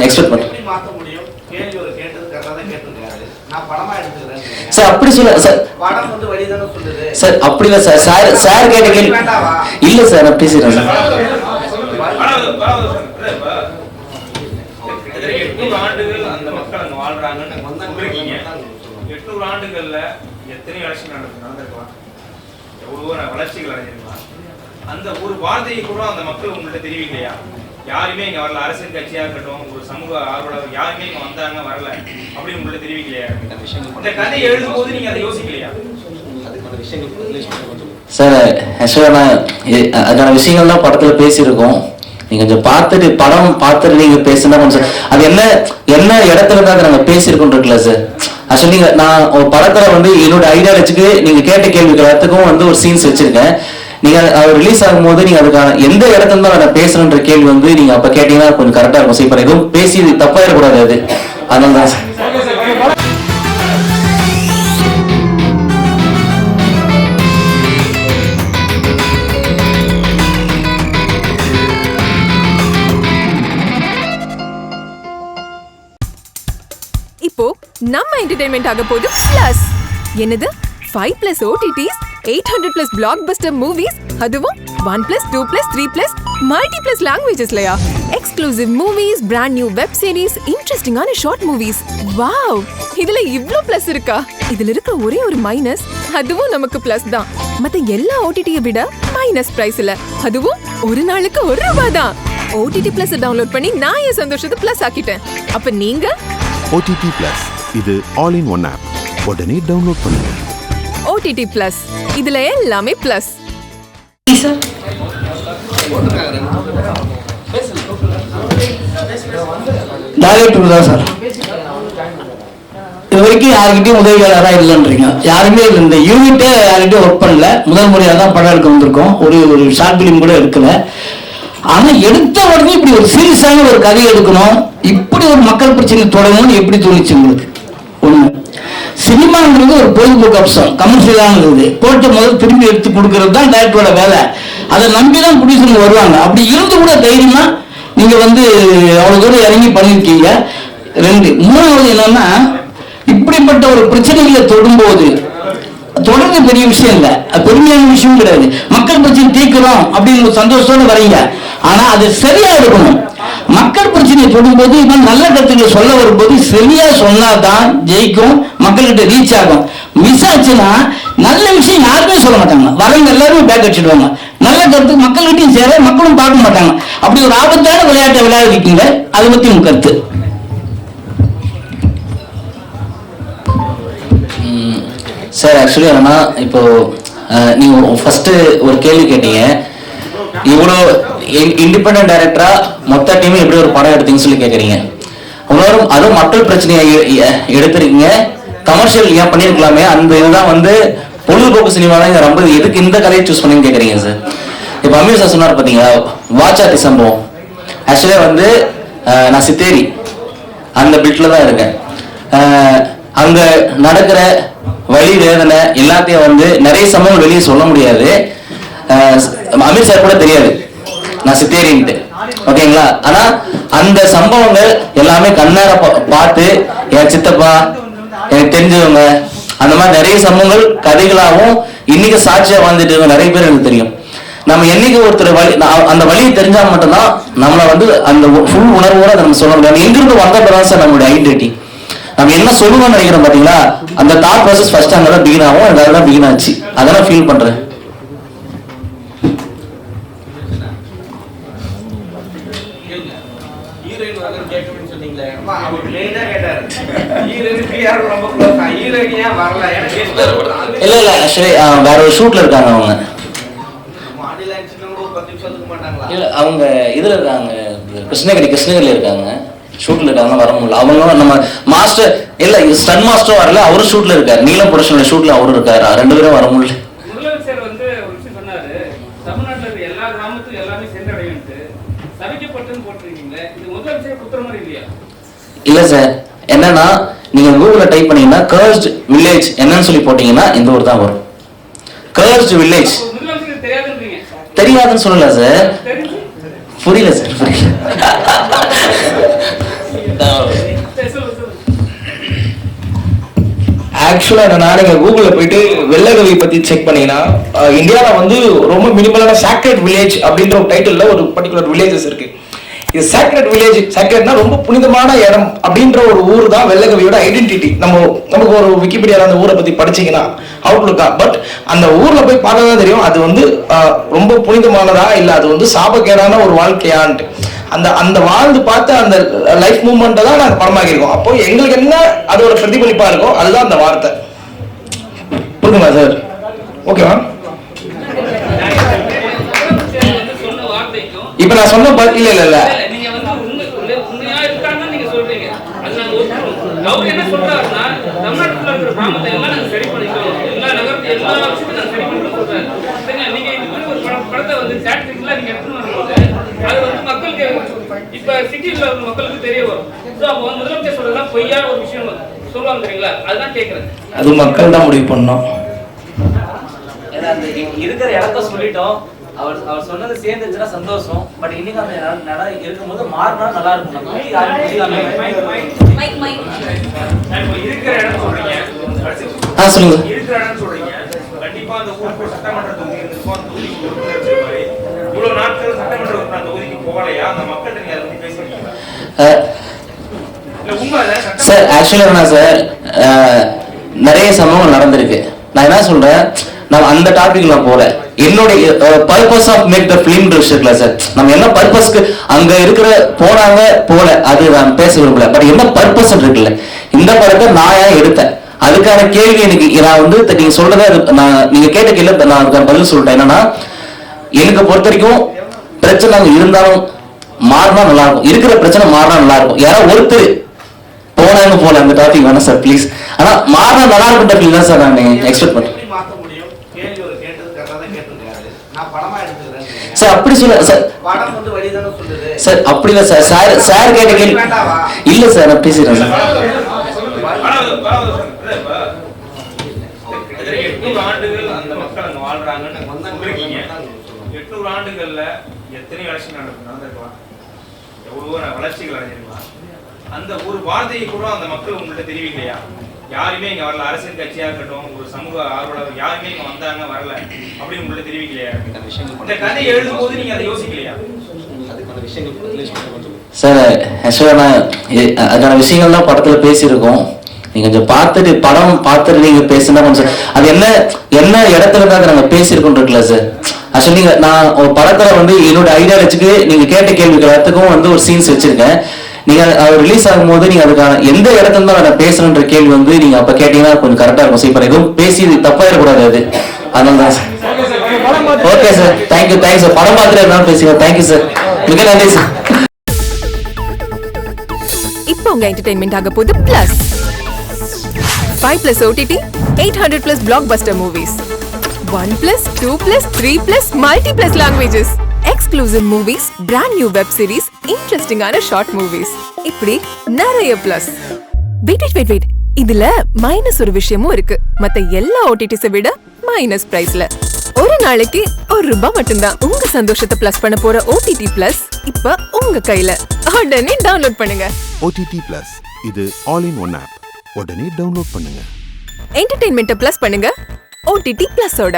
Expect பண்ணுறேன் sir. அப்படி சொல்ல சார், சார் அப்படி இல்லை சார். சார் சார் கேட்ட கேள்வி இல்லை சார், நான் பேசுகிறேன் சார். 800 ஆண்டுகள் அந்த மக்கள் அங்க வாழ்றாங்கன்னு சொல்றீங்க. 800 ஆண்டுகள்ல எத்தனை எலெக்ஷன் நடந்திருக்கலாம், எவ்வளவோ வளர்ச்சிகள் அடைஞ்சிருக்கலாம். அந்த ஒரு வார்த்தையை கூட அந்த மக்கள் உங்கள்கிட்ட தெரிவிக்கலையா? யாருமே இங்க வரல, அரசியல் கட்சியா இருக்கட்டும், ஒரு சமூக ஆர்வலர் யாருமே இங்க வந்தாங்க வரல அப்படின்னு உங்கள்கிட்ட தெரிவிக்கலையா? இந்த கதை எழுதும் போது நீங்க அதை யோசிக்கலையா? சார் ஆக்சுவலாக நான் அதுக்கான விஷயங்கள் தான் படத்தில் பேசியிருக்கோம். நீங்க கொஞ்சம் பார்த்துட்டு படம் பார்த்துட்டு நீங்க பேசுனா கொஞ்சம் அது என்ன என்ன இடத்துல தான் நாங்க பேசியிருக்கோம் இருக்குல்ல சார். ஆக்சுவலி நீங்க நான் ஒரு படத்துல வந்து என்னோட ஐடியாலஜிக்கு நீங்க கேட்ட கேள்விக்கு எல்லாத்துக்கும் வந்து ஒரு சீன்ஸ் வச்சிருக்கேன். நீங்க அவர் ரிலீஸ் ஆகும்போது நீங்க அதுக்கான எந்த இடத்துல தான் நான் பேசணுன்ற கேள்வி வந்து நீங்க அப்ப கேட்டீங்கன்னா கொஞ்சம் கரெக்டா இருக்கும். சரி, எதுவும் பேசி தப்பாயிடக்கூடாது, அது அதனால தான் சார். இப்போ நம்ம என்டர்டெயின்மெண்ட் ஆக போகுது பிளஸ். என்னது 5+ OTTs, 800+ blockbuster movies, அதுவும் 1+, 2+, 3+, multi+ languagesலயா? Exclusive movies, brand new web series, இன்ட்ரெஸ்டிங்கான ஷார்ட் மூவிஸ். வாவ், இதுல இவ்ளோ பிளஸ் இருக்கா? இதுல இருக்க ஒரே ஒரு மைனஸ், அதுவும் நமக்கு பிளஸ் தான். மத்த எல்லா OTT-யை விட மைனஸ் பிரைஸ்ல, அதுவும் ஒரு நாளுக்கு ₹1 தான். OTT Plus டவுன்லோட் பண்ணி நான் என் சந்தோஷத்தை பிளஸ் ஆக்கிட்டேன். அப்ப நீங்க OTT Plus இது ஆல் இன் ஒன் ஆப். உடனே டவுன்லோட் பண்ணுங்க. OTT Plus இதுல எல்லாமே பிளஸ். டைரக்டர் தான் சார். இது வரைக்கும் யாருக்கிட்டையும் உதவியாளராக இல்லைன்றீங்க. யாருமே இந்த யூனிட்டே யார்கிட்டையும் ஒர்க் பண்ணல. முதல் முறையாக தான் படம் எடுக்க வந்திருக்கோம். ஒரு ஷார்ட் பிலிம் கூட எடுக்கல. ஆனா எடுத்த உடனே இப்படி ஒரு சீரியஸான ஒரு கதை எடுக்கணும், இப்படி ஒரு மக்கள் பிரச்சனை தொடங்கணும்னு எப்படி தோணுச்சு உங்களுக்கு? ஒண்ணு, சினிமாங்கிறது ஒரு பொழுதுபோக்கு அம்சம், கமர்ஷியலானது. போட்ட முதல் திரும்பி எடுத்து கொடுக்கறது தான் டைரக்டரோட வேலை. அதை நம்பிதான் ப்ரொடியூசர் வருவாங்க. அப்படி இருந்து கூட தைரியமா நீங்க வந்து அவ்வளவு தூரம் இறங்கி பண்ணிருக்கீங்க. 2, 3வது என்னன்னா, இப்படிப்பட்ட ஒரு பிரச்சனைகளை தொடும்போது தொடர்ந்து பெரிய விஷயம் இல்லை, பெருமையான விஷயம் கிடையாது. மக்கள் பிரச்சனை தீர்க்கிறோம் அப்படின்னு சந்தோஷத்தோட வரீங்க. ஆனா அது சரியா இருக்கணும். மக்கள் பிரச்சனையை தொடும்போது நல்ல கருத்துக்களை சொல்ல வரும்போது சரியா சொன்னாதான் ஜெயிக்கும், மக்கள்கிட்ட ரீச் ஆகும். மிஸ் ஆச்சுன்னா நல்ல விஷயம் யாருமே சொல்ல மாட்டாங்க, வரவங்க எல்லாருமே பேக் அடிச்சிடுவாங்க. நல்ல கருத்து மக்கள்கிட்டையும் சேர, மக்களும் பார்க்க மாட்டாங்க. அப்படி ஒரு ஆபத்தான விளையாட்டை விளையாடிருக்கீங்க. அதை பத்தி உங்க கருத்து? சார் ஆக்சுவலி என்னன்னா, இப்போ நீங்க ஃபர்ஸ்ட் ஒரு கேள்வி கேட்டீங்க, இவ்வளோ இண்டிபெண்டன்ட் டைரக்டரா மொத்த டீமும் எப்படி ஒரு படம் எடுத்தீங்கன்னு சொல்லி கேட்குறீங்க. உங்களோட அதுவும் மக்கள் பிரச்சனையை எடுத்துருக்கீங்க, கமர்ஷியல் ஏன் பண்ணியிருக்கலாமே. அந்த இதுதான் வந்து பொழுதுபோக்கு சினிமாவில் ரொம்ப எதுக்கு இந்த கதையை சூஸ் பண்ணி கேட்குறீங்க சார். இப்போ அமீர் சார் சொன்னார் பார்த்தீங்களா, வாச்சாத்தி சம்பவம். ஆக்சுவலாக வந்து நான் சித்தேரி அந்த பில்ட்டில் தான் இருக்கேன். அங்கே நடக்கிற வலி வேதனை எல்லாத்தையும் வந்து நிறைய சம்பவம் வெளியே சொல்ல முடியாது. அமீர் சார் கூட தெரியாது நான் சித்தேரின்ட்டு, ஓகேங்களா. ஆனா அந்த சம்பவங்கள் எல்லாமே கண்ணார பார்த்து என் சித்தப்பா, எனக்கு தெரிஞ்சவங்க, அந்த மாதிரி நிறைய சம்பவங்கள் கதைகளாகவும் இன்னைக்கு சாட்சியா வாழ்ந்துட்டு இருக்க நிறைய பேர் எனக்கு தெரியும். நம்ம என்னைக்கு ஒருத்தர் வழி அந்த வழியை தெரிஞ்சா மட்டும்தான் நம்மளை வந்து அந்த ஃபுல் உணர்வோட நம்ம சொல்ல முடியும். எங்கிருந்து வந்தப்பதான் சார் நம்மளுடைய ஐடென்டிட்டி. நம்ம என்ன சொல்லுவோம்னு நினைக்கிறோம் பாத்தீங்களா, அந்த தாட் ப்ராசஸ் ஃபர்ஸ்ட் அங்கதான் பிகின் ஆகும், அங்கதான் பிகின் ஆச்சு. அதெல்லாம் ஃபீல் பண்றேன். இல்ல இல்ல ஆக்சுவலி வேற ஒரு ஷூட்ல இருக்காங்க அவங்க. இல்ல அவங்க இதுல இருக்காங்க, கிருஷ்ணகிரியில இருக்காங்க, ஷூட்ல இருக்காங்க, வர முடியல. அவங்க நம்ம மாஸ்டர் இல்ல ஸ்டன் மாஸ்டரும் வரல, அவரு ஷூட்ல இருக்காரு, நீலம் ப்ரொடக்ஷனோட ஷூட்ல அவரு இருக்காரு. 2 பேரும் வர முடியல. முதலமைச்சர் வந்து ஒரு விஷயம் சொன்னாரு, தமிழ்நாட்டுல இருக்க எல்லா கிராமத்துக்கும் எல்லாமே சென்றடையும்ட்டு சபிக்கப்பட்டுன்னு போட்டிருக்கீங்களே, இது முதலமைச்சர் குத்துற மாதிரி இல்லையா? இல்ல சார், என்னன்னா நீங்க கூகுள்ல டைப் பண்ணீங்கன்னா கர்ஸ்ட் வில்லேஜ் என்னன்னு சொல்லி போட்டீங்கன்னா இந்த ஊர் தான் வரும். கர்ஸ்ட் வில்லேஜ் தெரியாதுன்னு சொல்லல சார். புரியல சார், புரியல. ஆக்சுவலாக என்னன்னா நீங்கள் கூகுளில் போயிட்டு வெள்ளகவி பற்றி செக் பண்ணீங்கன்னா இந்தியாவில் வந்து ரொம்ப மினிமலான சாக்ரெட் வில்லேஜ் அப்படின்ற ஒரு டைட்டிலில் ஒரு பர்டிகுலர் வில்லேஜஸ் இருக்கு. இது சாக்ரெட் வில்லேஜ், சாக்ரெட்னா ரொம்ப புனிதமான இடம் அப்படின்ற ஒரு ஊர் தான் வெள்ளகவியோட ஐடென்டிட்டி. நமக்கு ஒரு விக்கிபீடியாவில் அந்த ஊரை பற்றி படிச்சீங்கன்னா அவுட்லுக்கா, பட் அந்த ஊரில் போய் பார்த்தா தான் தெரியும் அது வந்து ரொம்ப புனிதமானதா இல்லை அது வந்து சாபக்கேடான ஒரு வாழ்க்கையான்ட்டு. அந்த வாழ்ந்து பார்த்து அந்த லைஃப் மூமெண்ட்டை தான் நாங்கள் படமாக்கியிருக்கோம். அப்போ எங்களுக்கு என்ன அதோட பிரதிபலிப்பாக இருக்கோ அதுதான் அந்த வார்த்தை. புரியுதுங்களா சார்? ஓகேவா? இப்ப நான் சொன்ன இல்ல நீங்க வந்து உண்மையா இருக்கான்னு நீங்க சொல்றீங்க. அது நாங்க ஒத்துக்கிறோம். அவர் என்ன சொல்றாருன்னா தமிழ்நாட்டுல இருக்கிற கிராமத்தை எல்லாம் நாங்க சரி பண்ணிக்கிறோம், எல்லா நகரத்தையும் எல்லா விஷயத்தையும் நாங்க சரி பண்ணிக்கிறோம் சொல்றாரு. நீங்க இது மாதிரி ஒரு படத்தை வந்து சாட்டிஸ்ஃபைல நீங்க எடுத்துன்னு வரும்போது அது வந்து மக்களுக்கு இப்ப சிட்டில உள்ள மக்களுக்கு தெரிய வரும். ஸோ அவங்க முதலமைச்சர் சொல்றதுலாம் பொய்யா ஒரு விஷயம் சொல்லுவாங்க தெரியுங்களா, அதுதான் கேட்கறேன். அது மக்கள் தான் முடிவு பண்ணணும். இருக்கிற இடத்த சொல்லிட்டோம், அவர் சொன்னது சேர்ந்துச்சுன்னா சந்தோஷம். பட் இன்னைக்கு அந்த நட இருக்கும்போது மாறினா நல்லா இருக்கும். இருக்கிற இடம் சொல்றீங்க, சொல்லுங்க. இருக்கிற இடம் சொல்றீங்க. கண்டிப்பா அந்த ஊருக்கு சட்டமன்ற தொகுதி இருந்திருக்கும், அந்த தொகுதிக்கு உறுப்பினர் இருப்பாரு. இவ்வளவு நாட்கள் சட்டமன்ற உறுப்பினர் அந்த தொகுதிக்கு போகலையா? அந்த மக்கள்கிட்ட நீங்க அதை பத்தி பேசுறீங்களா? சார் ஆக்சுவலா என்ன சார், நிறைய சம்பவங்கள் நடந்திருக்கு. நான் என்ன சொல்றேன், நான் அந்த டாபிக் நான் போல என்னுடைய purpose of make the film இருக்குல்ல சார், நம்ம என்ன பர்பஸ்க்கு அங்க இருக்கிற போனாங்க போல அது நான் பேச விரும்பல. பட் என்ன பர்பஸ் இருக்குல்ல, இந்த படத்தை நான் ஏன் எடுத்தேன் அதுக்கான கேள்வி எனக்கு நான் வந்து நீங்க சொல்றத நீங்க கேட்ட கேள்வி நான் அதுக்கான பதில் சொல்லிட்டேன். என்னன்னா எனக்கு பொறுத்த வரைக்கும் பிரச்சனை இருந்தாலும் மாறினா நல்லா இருக்கும், இருக்கிற பிரச்சனை மாறினா நல்லா இருக்கும். யாராவது ஒருத்தர் போனாங்க போல அந்த டாபிக் வேணாம் சார் ப்ளீஸ். ஆனா மாறினா நல்லா இருக்கும் டாபிக் தான் சார் நான் எக்ஸ்பெக்ட் பண்றேன் சார். அப்படி சொல்ல சார், சார் அப்படி இல்லை சார். சார் கேட்ட கேள்வி இல்ல சார், நான் பேசுறேன் சார். 800 ஆண்டுகள் அந்த மக்கள் அங்க வாழ்றாங்கன்னு சொல்றீங்க. 800 ஆண்டுகள்ல எத்தனை எலெக்ஷன் நடந்திருக்கலாம், எவ்வளவோ வளர்ச்சிகள் அடைஞ்சிருக்கலாம். அந்த ஒரு வார்த்தையை கூட அந்த மக்கள் உங்கள்கிட்ட தெரிவிக்கலையா? யாருமே இங்க வரல, அரசியல் கட்சியா இருக்கட்டும், ஒரு சமூக ஆர்வலர் யாருமே இங்க வந்தாங்க வரல அப்படின்னு உங்கள்கிட்ட தெரிவிக்கலையா? இந்த கதை எழுதும் போது நீங்க அதை யோசிக்கலையா? சார் ஆக்சுவலா நான் அதுக்கான விஷயங்கள்லாம் படத்துல பேசியிருக்கோம். நீங்க கொஞ்சம் பார்த்துட்டு படம் பார்த்துட்டு நீங்க பேசுனா கொஞ்சம் அது என்ன இடத்துல தான் நாங்க பேசியிருக்கோம் இருக்குல்ல சார். ஆக்சுவலி நான் ஒரு படத்துல வந்து என்னோட ஐடியாலஜிக்கு நீங்க கேட்ட கேள்விக்கு எல்லாத்துக்கும் வந்து ஒரு சீன்ஸ் வச்சிருக்கேன். நீங்க அது ரிலீஸ் ஆகும்போது நீங்க அதுக்கான எந்த இடத்துல தான் நான் பேசுறேன்ற கேள்வி வந்து நீங்க அப்ப கேட்டீங்கன்னா கொஞ்சம் கரெக்டா இருக்கும். சரி, இப்ப எதுவும் பேசி தப்பாயிடக்கூடாது அது, அதனால தான் sir. Okay sir, thank you sir. படம் பார்த்துட்டு இருந்தாலும் பேசுங்க. தேங்க்யூ சார், மிக நன்றி சார். இப்போ உங்க என்டர்டெயின்மெண்ட் ஆக போகுது plus 5+ OTT 800+ blockbuster movies 1+, 2+, 3+, multi+ languages, exclusive movies, brand new web series, interesting ஆன short movies, இப்படி நிறைய பிளஸ். வெயிட் இதுல மைனஸ் ஒரு விஷயமும் இருக்கு. மத்த எல்லா ஓடிடிஸை விட மைனஸ் பிரைஸ்ல ஒரு நாளைக்கு ₹1 மட்டும்தான். உங்க சந்தோஷத்தை பிளஸ் பண்ண போற OTT பிளஸ் இப்ப உங்க கையில. உடனே டவுன்லோட் பண்ணுங்க. OTT Plus இது ஆல் இன் ஒன் ஆப். உடனே டவுன்லோட் பண்ணுங்க. என்டர்டெயின்மெண்ட்டை பிளஸ் பண்ணுங்க OTT பிளஸோட.